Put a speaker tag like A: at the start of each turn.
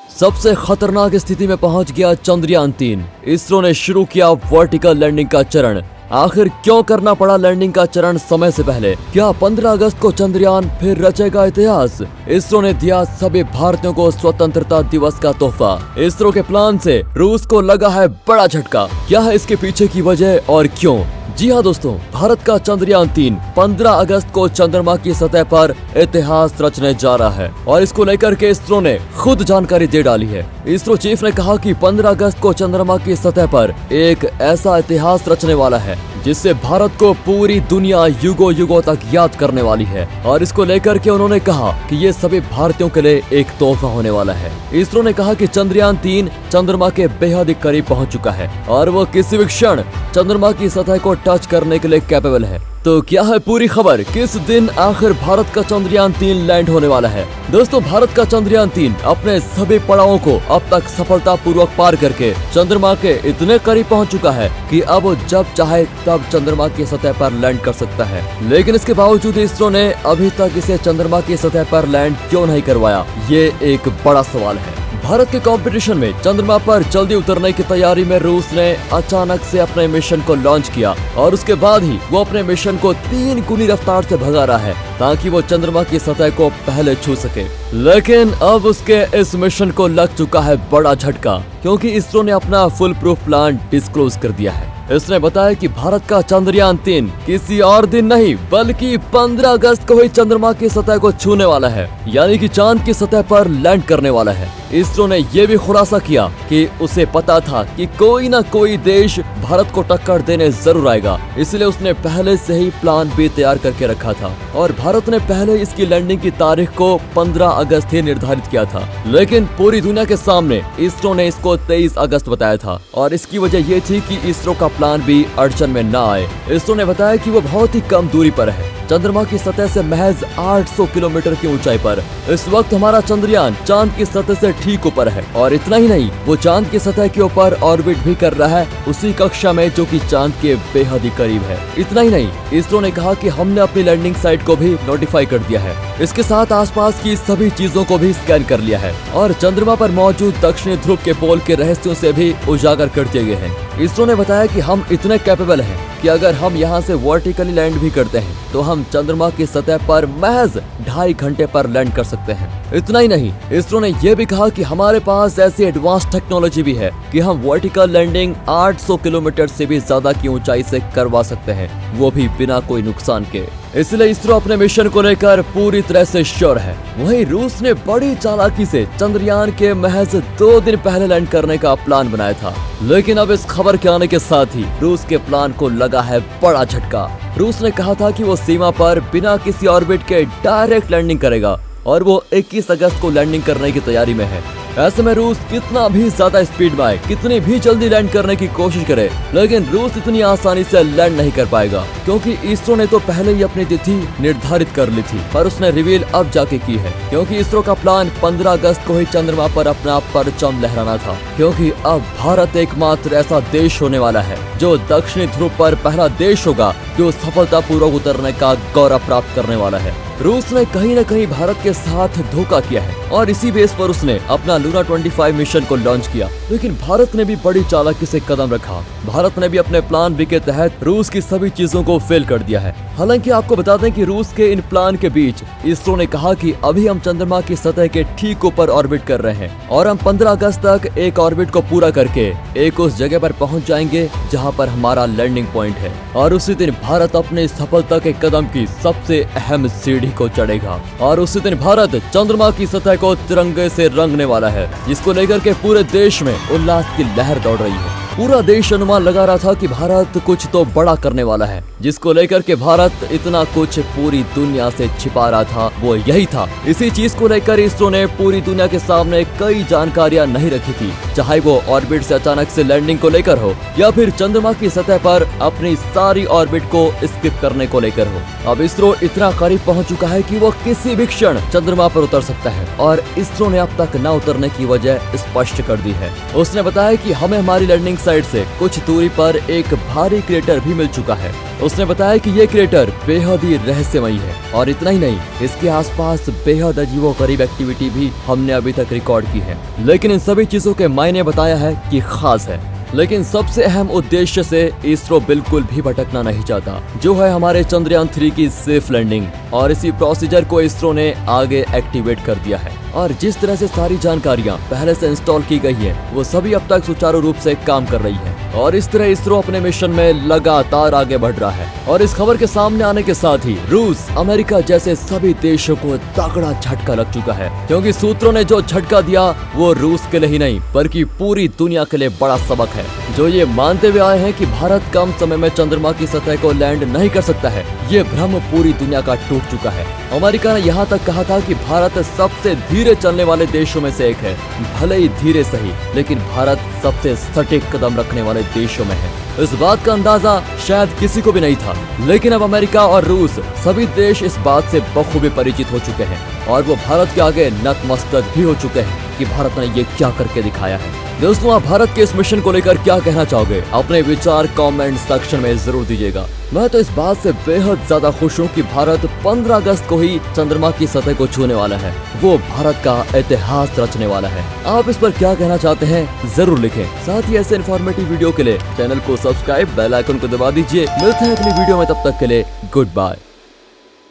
A: सबसे खतरनाक स्थिति में पहुंच गया चंद्रयान-3। इसरो ने शुरू किया वर्टिकल लैंडिंग का चरण। आखिर क्यों करना पड़ा लैंडिंग का चरण समय से पहले? क्या 15 अगस्त को चंद्रयान फिर रचेगा इतिहास? इसरो ने दिया सभी भारतीयों को स्वतंत्रता दिवस का तोहफा। इसरो के प्लान से रूस को लगा है बड़ा झटका। क्या है इसके पीछे की वजह और क्यों? जी हाँ दोस्तों, भारत का चंद्रयान-3 15 अगस्त को चंद्रमा की सतह पर इतिहास रचने जा रहा है और इसको लेकर के इसरो ने खुद जानकारी दे डाली है। इसरो चीफ ने कहा कि 15 अगस्त को चंद्रमा की सतह पर एक ऐसा इतिहास रचने वाला है जिससे भारत को पूरी दुनिया युगों युगों तक याद करने वाली है। और इसको लेकर के उन्होंने कहा कि ये सभी भारतीयों के लिए एक तोहफा होने वाला है। इसरो ने कहा कि चंद्रयान-3 चंद्रमा के बेहद करीब पहुंच चुका है और वो किसी भी क्षण चंद्रमा की सतह को टच करने के लिए कैपेबल है। तो क्या है पूरी खबर? किस दिन आखिर भारत का चंद्रयान-3 लैंड होने वाला है? दोस्तों, भारत का चंद्रयान-3 अपने सभी पड़ावों को अब तक सफलतापूर्वक पार करके चंद्रमा के इतने करीब पहुंच चुका है कि अब वो जब चाहे तब चंद्रमा की सतह पर लैंड कर सकता है। लेकिन इसके बावजूद इसरो ने अभी तक इसे चंद्रमा की सतह पर लैंड क्यों नहीं करवाया, ये एक बड़ा सवाल है। भारत के कंपटीशन में चंद्रमा पर जल्दी उतरने की तैयारी में रूस ने अचानक से अपने मिशन को लॉन्च किया और उसके बाद ही वो अपने मिशन को 3 गुनी रफ्तार से भगा रहा है ताकि वो चंद्रमा की सतह को पहले छू सके। लेकिन अब उसके इस मिशन को लग चुका है बड़ा झटका, क्योंकि इसरो ने अपना फुल प्रूफ प्लान डिस्क्लोज कर दिया है। इसने बताया कि भारत का चंद्रयान-3 किसी और दिन नहीं बल्कि 15 अगस्त को ही चंद्रमा की सतह को छूने वाला है, यानी कि चांद की सतह पर लैंड करने वाला है। इसरो ने यह भी खुलासा किया कि उसे पता था कि कोई ना कोई देश भारत को टक्कर देने जरूर आएगा, इसलिए उसने पहले से ही प्लान भी तैयार करके रखा था और भारत ने पहले इसकी लैंडिंग की तारीख को 15 अगस्त ही निर्धारित किया था। लेकिन पूरी दुनिया के सामने इसरो ने इसको 23 अगस्त बताया था और इसकी वजह ये थी कि इसरो का प्लान भी अड़चन में ना आए। इसरो ने बताया कि वो बहुत ही कम दूरी पर है, चंद्रमा की सतह से महज 800 किलोमीटर की ऊंचाई पर। इस वक्त हमारा चंद्रयान चांद की सतह से ठीक ऊपर है और इतना ही नहीं, वो चांद की सतह के ऊपर ऑर्बिट भी कर रहा है उसी कक्षा में जो कि चांद के बेहद ही करीब है। इतना ही नहीं, इसरो ने कहा कि हमने अपनी लैंडिंग साइट को भी नोटिफाई कर दिया है। इसके साथ आसपास की सभी चीजों को भी स्कैन कर लिया है और चंद्रमा पर मौजूद दक्षिणी ध्रुव के पोल के रहस्यों से भी उजागर कर दिए गए हैं। इसरो ने बताया कि हम इतने कैपेबल हैं कि अगर हम यहाँ से वर्टिकली लैंड भी करते हैं तो हम चंद्रमा की सतह पर महज 2.5 घंटे पर लैंड कर सकते हैं। इतना ही नहीं, इसरो ने यह भी कहा कि हमारे पास ऐसी एडवांस टेक्नोलॉजी भी है कि हम वर्टिकल लैंडिंग 800 किलोमीटर से भी ज्यादा की ऊंचाई से करवा सकते हैं, वो भी बिना कोई नुकसान के। इसलिए इसरो अपने मिशन को लेकर पूरी तरह से श्योर है। वहीं रूस ने बड़ी चालाकी से चंद्रयान के महज 2 दिन पहले लैंड करने का प्लान बनाया था, लेकिन अब इस खबर के आने के साथ ही रूस के प्लान को लगा है बड़ा झटका। रूस ने कहा था कि वो सीमा पर बिना किसी ऑर्बिट के डायरेक्ट लैंडिंग करेगा और वो 21 अगस्त को लैंडिंग करने की तैयारी में है। ऐसे में रूस कितना भी ज्यादा स्पीड में आए, कितनी भी जल्दी लैंड करने की कोशिश करे, लेकिन रूस इतनी आसानी से लैंड नहीं कर पाएगा, क्योंकि इसरो ने तो पहले ही अपनी तिथि निर्धारित कर ली थी, पर उसने रिवील अब जाके की है, क्योंकि इसरो का प्लान 15 अगस्त को ही चंद्रमा पर अपना परचम लहराना था। क्योंकि अब भारत एकमात्र ऐसा देश होने वाला है जो दक्षिणी ध्रुव पर पहला देश होगा जो सफलतापूर्वक उतरने का गौरव प्राप्त करने वाला है। रूस ने कहीं न कहीं भारत के साथ धोखा किया है और इसी बेस पर उसने अपना लूना 25 मिशन को लॉन्च किया, लेकिन भारत ने भी बड़ी चालाकी से कदम रखा। भारत ने भी अपने प्लान बी के तहत रूस की सभी चीजों को फेल कर दिया है। हालांकि आपको बता दें कि रूस के इन प्लान के बीच इसरो ने कहा कि अभी हम चंद्रमा की सतह के ठीक ऊपर ऑर्बिट कर रहे हैं और हम 15 अगस्त तक एक ऑर्बिट को पूरा करके एक उस जगह पर पहुंच जाएंगे जहां पर हमारा लैंडिंग पॉइंट है और उसी दिन भारत अपने सफलता के कदम की सबसे अहम सीढ़ी को चढ़ेगा और उसी दिन भारत चंद्रमा की सतह को तिरंगे से रंगने वाला है, जिसको लेकर के पूरे देश में उल्लास की लहर दौड़ रही है। पूरा देश अनुमान लगा रहा था कि भारत कुछ तो बड़ा करने वाला है, जिसको लेकर के भारत इतना कुछ पूरी दुनिया से छिपा रहा था, वो यही था। इसी चीज को लेकर इसरो ने पूरी दुनिया के सामने कई जानकारियां नहीं रखी थी, चाहे वो ऑर्बिट से अचानक से लैंडिंग को लेकर हो या फिर चंद्रमा की सतह पर अपनी सारी ऑर्बिट को स्किप करने को लेकर हो। अब इसरो इतना करीब पहुंच चुका है कि वो किसी भी क्षण चंद्रमा पर उतर सकता है और इसरो ने अब तक न उतरने की वजह स्पष्ट कर दी है। उसने बताया कि हमें हमारी लैंडिंग साइड से कुछ दूरी पर एक भारी क्रेटर भी मिल चुका है। उसने बताया कि ये क्रेटर बेहद ही रहस्यमयी है और इतना ही नहीं, इसके आसपास बेहद अजीबोगरीब एक्टिविटी भी हमने अभी तक रिकॉर्ड की है। लेकिन इन सभी चीजों के मायने बताया है कि खास है। लेकिन सबसे अहम उद्देश्य से इसरो बिल्कुल भी भटकना नहीं चाहता, जो है हमारे चंद्रयान 3 की सेफ लैंडिंग। और इसी प्रोसीजर को इसरो ने आगे एक्टिवेट कर दिया है और जिस तरह से सारी जानकारियां पहले से इंस्टॉल की गई है, वो सभी अब तक सुचारू रूप से काम कर रही है। और इस तरह इसरो अपने मिशन में लगातार आगे बढ़ रहा है। और इस खबर के सामने आने के साथ ही रूस, अमेरिका जैसे सभी देशों को तगड़ा झटका लग चुका है, क्योंकि सूत्रों ने जो झटका दिया वो रूस के लिए ही नहीं बल्कि पूरी दुनिया के लिए बड़ा सबक है। जो ये मानते हुए आए हैं कि भारत कम समय में चंद्रमा की सतह को लैंड नहीं कर सकता है, ये भ्रम पूरी दुनिया का टूट चुका है। अमेरिका ने यहाँ तक कहा था कि भारत सबसे धीरे चलने वाले देशों में से एक है। भले ही धीरे सही, लेकिन भारत सबसे सटीक कदम रखने वाले देशों में है। इस बात का अंदाजा शायद किसी को भी नहीं था, लेकिन अब अमेरिका और रूस सभी देश इस बात से बखूबी परिचित हो चुके हैं और वो भारत के आगे नतमस्तक भी हो चुके हैं कि भारत ने ये क्या करके दिखाया है। दोस्तों, आप भारत के इस मिशन को लेकर क्या कहना चाहोगे? अपने विचार कमेंट सेक्शन में जरूर दीजिएगा। मैं तो इस बात से बेहद ज्यादा खुश हूँ कि भारत 15 अगस्त को ही चंद्रमा की सतह को छूने वाला है। वो भारत का इतिहास रचने वाला है। आप इस पर क्या कहना चाहते हैं जरूर लिखें। साथ ही ऐसे इन्फॉर्मेटिव वीडियो के लिए चैनल को सब्सक्राइब, बेल आइकन को दबा दीजिए। मिलते हैं अगली वीडियो में, तब तक के लिए गुड बाय।